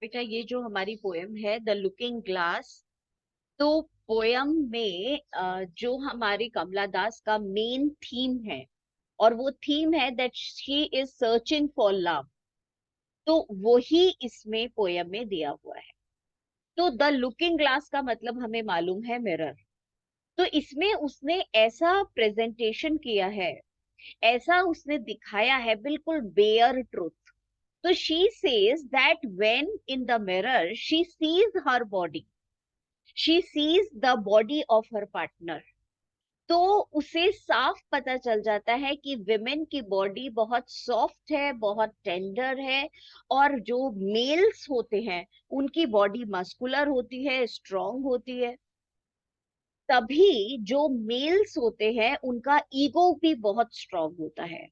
बेटा ये जो हमारी पोएम है द लुकिंग ग्लास, तो पोयम में जो हमारी कमला दास का मेन थीम है, और वो थीम है that she is searching for love, तो वही इसमें पोयम में दिया हुआ है। तो द लुकिंग ग्लास का मतलब हमें मालूम है मिरर। तो इसमें उसने ऐसा प्रेजेंटेशन किया है, ऐसा उसने दिखाया है, बिल्कुल बेयर ट्रुथ। तो she says that when in the mirror she sees her body, she sees the body of her partner, तो उसे साफ पता चल जाता है कि विमेन की बॉडी बहुत सॉफ्ट है, बहुत टेंडर है, और जो मेल्स होते हैं उनकी बॉडी मस्कुलर होती है, स्ट्रांग होती है। तभी जो मेल्स होते हैं उनका ईगो भी बहुत स्ट्रांग होता है।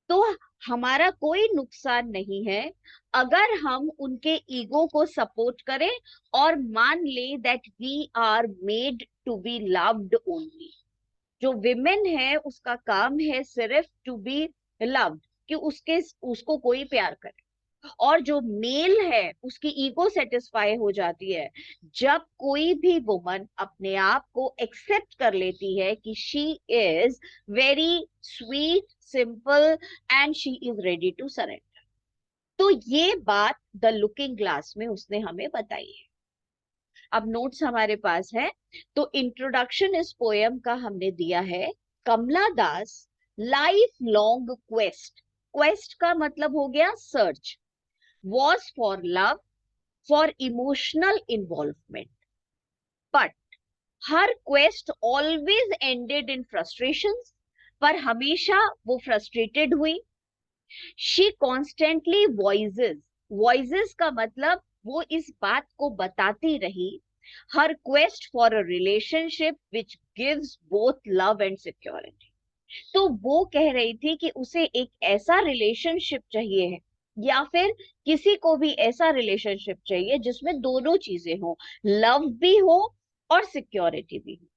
तो हमारा कोई नुकसान नहीं है अगर हम उनके ईगो को सपोर्ट करें और मान ले that we are made to be loved only. जो विमेन है उसका काम है सिर्फ टू बी लव्ड, कि उसको कोई प्यार करे, और जो मेल है उसकी ईगो सेटिस्फाई हो जाती है जब कोई भी वुमन अपने आप को एक्सेप्ट कर लेती है कि she is very sweet, simple, and she is ready to surrender. तो ये बात द लुकिंग ग्लास में उसने हमें बताई है। अब नोट्स हमारे पास है, तो इंट्रोडक्शन इस पोयम का हमने दिया है, कमला दास लाइफ लॉन्ग क्वेस्ट, क्वेस्ट का मतलब हो गया search, was for love, for emotional involvement. But her quest always ended in frustrations. पर हमेशा वो frustrated हुई। She constantly voices, voices का मतलब वो इस बात को बताती रही, her quest for a relationship which gives both love and security. तो वो कह रही थी कि उसे एक ऐसा रिलेशनशिप चाहिए है, या फिर किसी को भी ऐसा रिलेशनशिप चाहिए जिसमें दोनों चीजें हो, लव भी हो और सिक्योरिटी भी हो।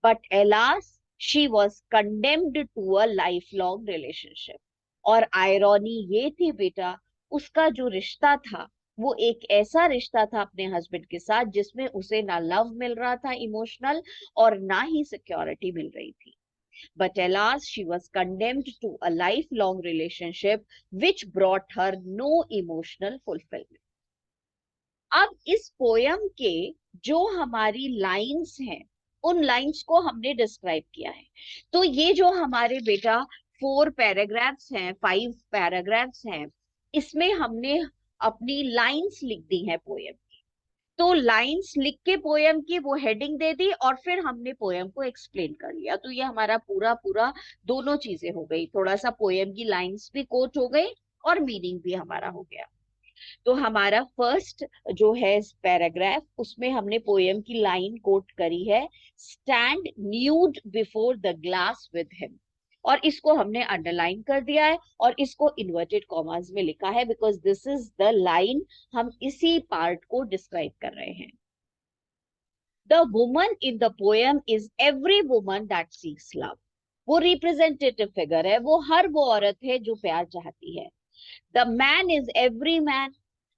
But alas she was condemned to a life long relationship. और आयरॉनी ये थी बेटा, उसका जो रिश्ता था वो एक ऐसा रिश्ता था अपने हस्बैंड के साथ जिसमें उसे ना लव मिल रहा था इमोशनल, और ना ही सिक्योरिटी मिल रही थी। But alas, she was condemned to a lifelong relationship which brought her no emotional fulfillment. अब इस पोयम के जो हमारी लाइंस हैं, उन लाइंस को हमने डिस्क्राइब किया है। तो ये जो हमारे बेटा 4 पैराग्राफ्स हैं, 5 पैराग्राफ्स हैं, इसमें हमने अपनी लाइंस लिख दी हैं पोयम। तो लाइंस लिख के पोयम की वो हेडिंग दे दी और फिर हमने पोयम को एक्सप्लेन कर लिया। तो ये हमारा पूरा पूरा दोनों चीजें हो गई, थोड़ा सा पोयम की लाइंस भी कोट हो गई और मीनिंग भी हमारा हो गया। तो हमारा फर्स्ट जो है पैराग्राफ, उसमें हमने पोयम की लाइन कोट करी है, stand nude before the glass with him, और इसको हमने अंडरलाइन कर दिया है और इसको इन्वर्टेड कॉमास में लिखा है because this is the line, हम इसी पार्ट को डिस्क्राइब कर रहे हैं। The woman in the poem is every woman that seeks love. वो रिप्रेजेंटेटिव फिगर है, वो हर वो औरत है जो प्यार चाहती है। The man is every man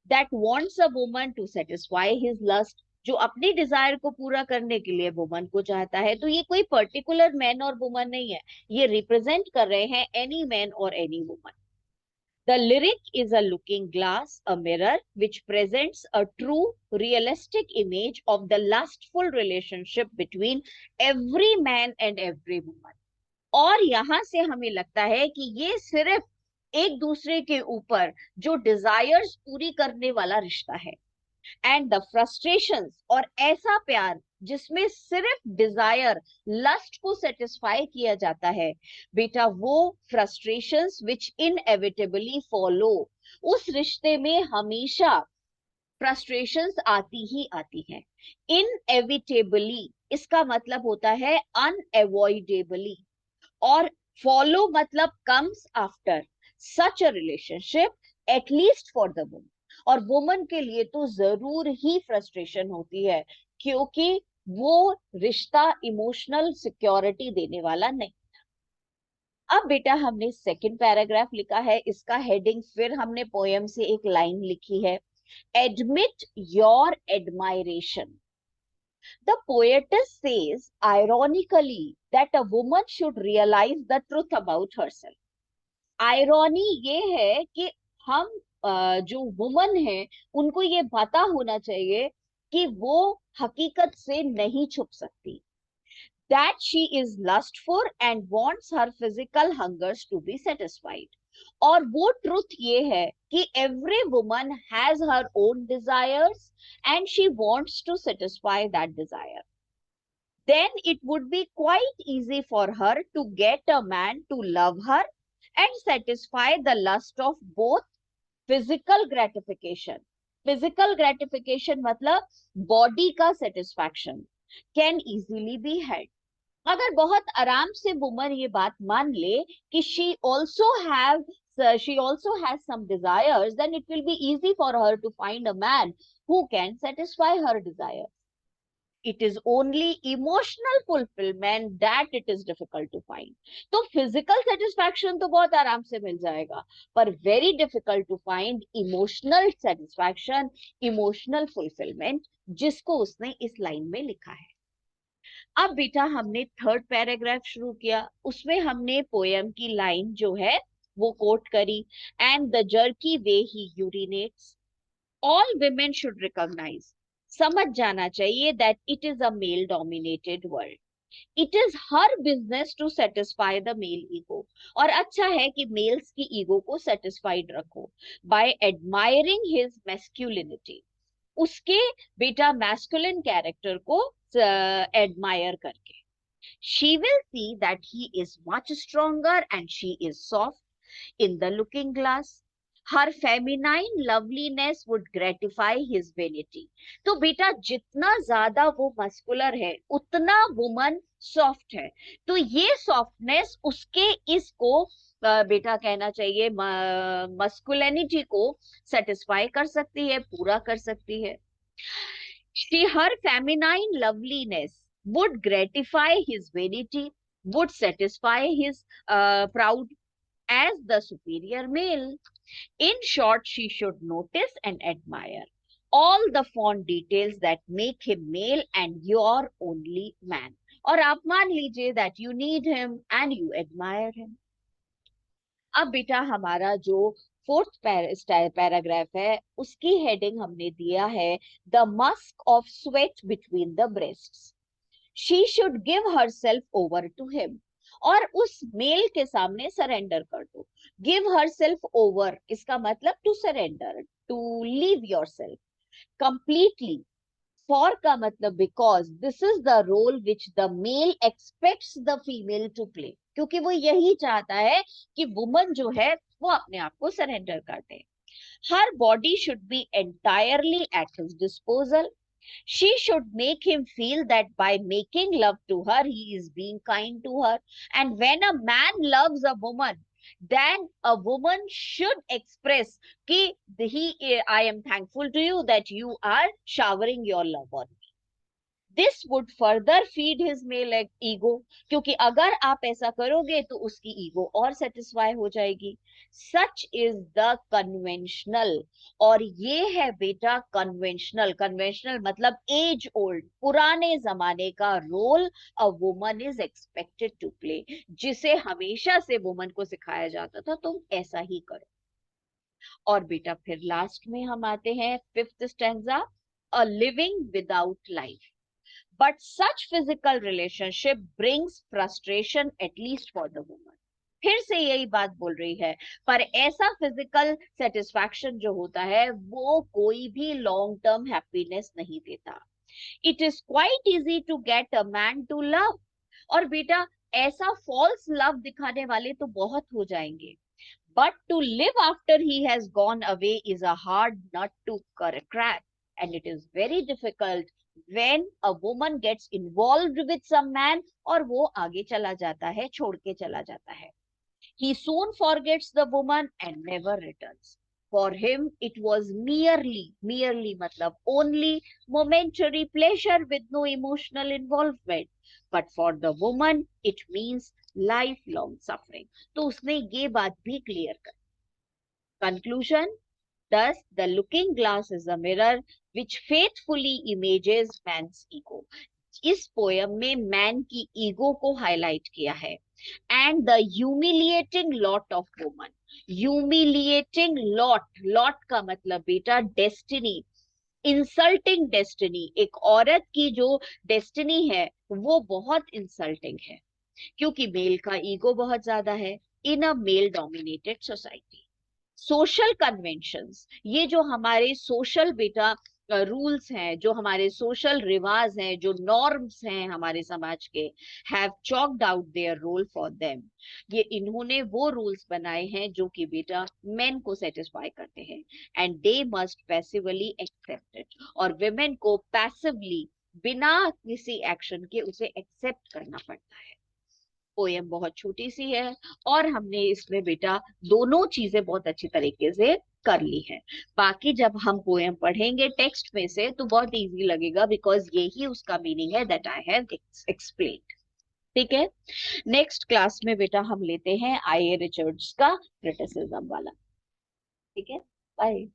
that wants a woman to satisfy his lust, जो अपनी डिजायर को पूरा करने के लिए वुमन को चाहता है। तो ये कोई पर्टिकुलर मैन और वुमन नहीं है, ये रिप्रेजेंट कर रहे हैं एनी मैन और any woman. The lyric is a looking glass, a mirror, which presents a true, realistic image of the lustful relationship between every man and every woman. और यहां से हमें लगता है कि ये सिर्फ एक दूसरे के ऊपर जो डिजायर्स पूरी करने वाला रिश्ता है, एंड द फ्रस्ट्रेशंस, और ऐसा प्यार जिसमें सिर्फ डिजायर, लस्ट को सेटिस्फाई किया जाता है बेटा, वो फ्रस्ट्रेशंस विच इनएविटेबली फॉलो, उस रिश्ते में हमेशा फ्रस्ट्रेशंस आती ही आती हैं। इनएविटेबली इसका मतलब होता है अनएवॉइडेबली, और फॉलो मतलब comes after such a relationship, at least for the woman. और वुमन के लिए तो जरूर ही फ्रस्ट्रेशन होती है, क्योंकि वो रिश्ता इमोशनल सिक्योरिटी देने वाला नहीं। अब बेटा हमने सेकंड पैराग्राफ लिखा है, इसका हेडिंग फिर हमने पोयम से एक लाइन लिखी है, Admit your admiration. The poetess says, ironically, that a woman should realize the truth about herself. Irony ये है कि हम जो वुमन है उनको ये पता होना चाहिए कि वो हकीकत से नहीं छुप सकती. That she is lustful and wants her physical hungers to be satisfied. और वो truth ये है कि every woman has her own desires and she wants to satisfy that desire. Then it would be quite easy for her to get a man to love her and satisfy the lust of both physical gratification. Physical gratification मतलब body का satisfaction can easily be had. अगर बहुत आराम से woman ये बात मान ले कि she also has some desires, then it will be easy for her to find a man who can satisfy her desire. It is only emotional fulfillment that it is difficult to find. तो physical satisfaction तो बहुत आराम से मिल जाएगा, पर very difficult to find emotional satisfaction, emotional fulfillment, जिसको उसने इस लाइन में लिखा है. अब बेटा हमने थर्ड पैराग्राफ शुरू किया, उसमें हमने पोयम की लाइन जो है वो कोट करी. And the jerky way he urinates, all women should recognize, समझ जाना चाहिए that it is a male dominated world. It is her business to satisfy the male ego. और अच्छा है कि मेल्स की ईगो को सेटिस्फाइड रखो बाय एडमायरिंग हिज मैस्कुलिनिटी. उसके बेटा मैस्कुलिन कैरेक्टर को एडमायर करके. She will see that he is much stronger and she is soft in the looking glass. Her feminine loveliness would gratify his vanity. तो बेटा जितना ज्यादा वो मस्कुलर है उतना वुमन सॉफ्ट है. तो ये सॉफ्टनेस उसके इसको बेटा कहना चाहिए मस्कुलिनिटी को सेटिस्फाई कर सकती है, पूरा कर सकती है. Her feminine loveliness would gratify his vanity, would satisfy his proud as the superior male. In short, she should notice and admire all the fond details that make him male and your only man. और आप मान लीजिए that you need him and you admire him. अब बेटा हमारा जो fourth paragraph है उसकी हेडिंग हमने दिया है the musk of sweat between the breasts. She should give herself over to him. और उस मेल के सामने सरेंडर कर दो. गिव हरसेल्फ ओवर इसका मतलब to surrender, to leave yourself completely. For का मतलब because this is the role which the male expects the female to play. क्योंकि वो यही चाहता है कि वुमन जो है वो अपने आप को सरेंडर कर दे. Her body should be entirely at his disposal. She should make him feel that by making love to her, he is being kind to her. And when a man loves a woman, then a woman should express कि I am thankful to you that you are showering your love on me. This would further feed his male ego. क्योंकि अगर आप ऐसा करोगे तो उसकी ego और satisfy हो जाएगी. Such is the conventional. और ये है बेटा कन्वेंशनल. कन्वेंशनल मतलब एज ओल्ड, पुराने जमाने का role a woman is expected to play, जिसे हमेशा से वुमन को सिखाया जाता था तुम ऐसा ही करो. और बेटा फिर लास्ट में हम आते हैं fifth stanza, a living without life. But such physical relationship brings frustration at least for the woman. फिर से यही बात बोल रही है, पर ऐसा फिजिकल सेटिस्फैक्शन जो होता है वो कोई भी लॉन्ग टर्म हैप्पीनेस नहीं देता. It is quite easy to get a man to love. और बेटा ऐसा फॉल्स लव दिखाने वाले तो बहुत हो जाएंगे, but to live after he has gone away is a hard nut to crack, and it is very difficult when a woman gets involved with some man और वो आगे चला जाता है, छोड़ के चला जाता है. He soon forgets the woman and never returns. For him it was merely मतलब only momentary pleasure with no emotional involvement. But for the woman it means lifelong suffering. तो उसने ये बात भी क्लियर कर. Conclusion: Thus, the looking glass is a mirror which faithfully images man's ego. इस poem में man की ego को हाईलाइट किया है and the humiliating lot of woman. Humiliating lot, lot का मतलब बेटा डेस्टिनी, इंसल्टिंग डेस्टिनी. एक औरत की जो डेस्टिनी है वो बहुत इंसल्टिंग है क्योंकि मेल का ईगो बहुत ज्यादा है in a male dominated society. Social conventions, ये जो हमारे सोशल बेटा रूल्स हैं, जो हमारे सोशल रिवाज हैं, जो नॉर्म्स हैं हमारे समाज के, have chalked out their role for them. ये इन्होंने वो रूल्स बनाए हैं जो कि बेटा मेन को सेटिस्फाई करते हैं and they must passively accept it. और विमेन को पैसिवली बिना किसी एक्शन के उसे एक्सेप्ट करना पड़ता है. पोयम बहुत छोटी सी है और हमने इसमें बेटा दोनों चीजें बहुत अच्छी तरीके से कर ली है. बाकी जब हम पोयम पढ़ेंगे टेक्स्ट में से तो बहुत इजी लगेगा बिकॉज यही उसका मीनिंग है दैट आई हैव एक्सप्लेन्ड. ठीक है, नेक्स्ट क्लास में बेटा हम लेते हैं आई ए रिचर्ड्स का क्रिटिसिज्म वाला. ठीक है, बाय.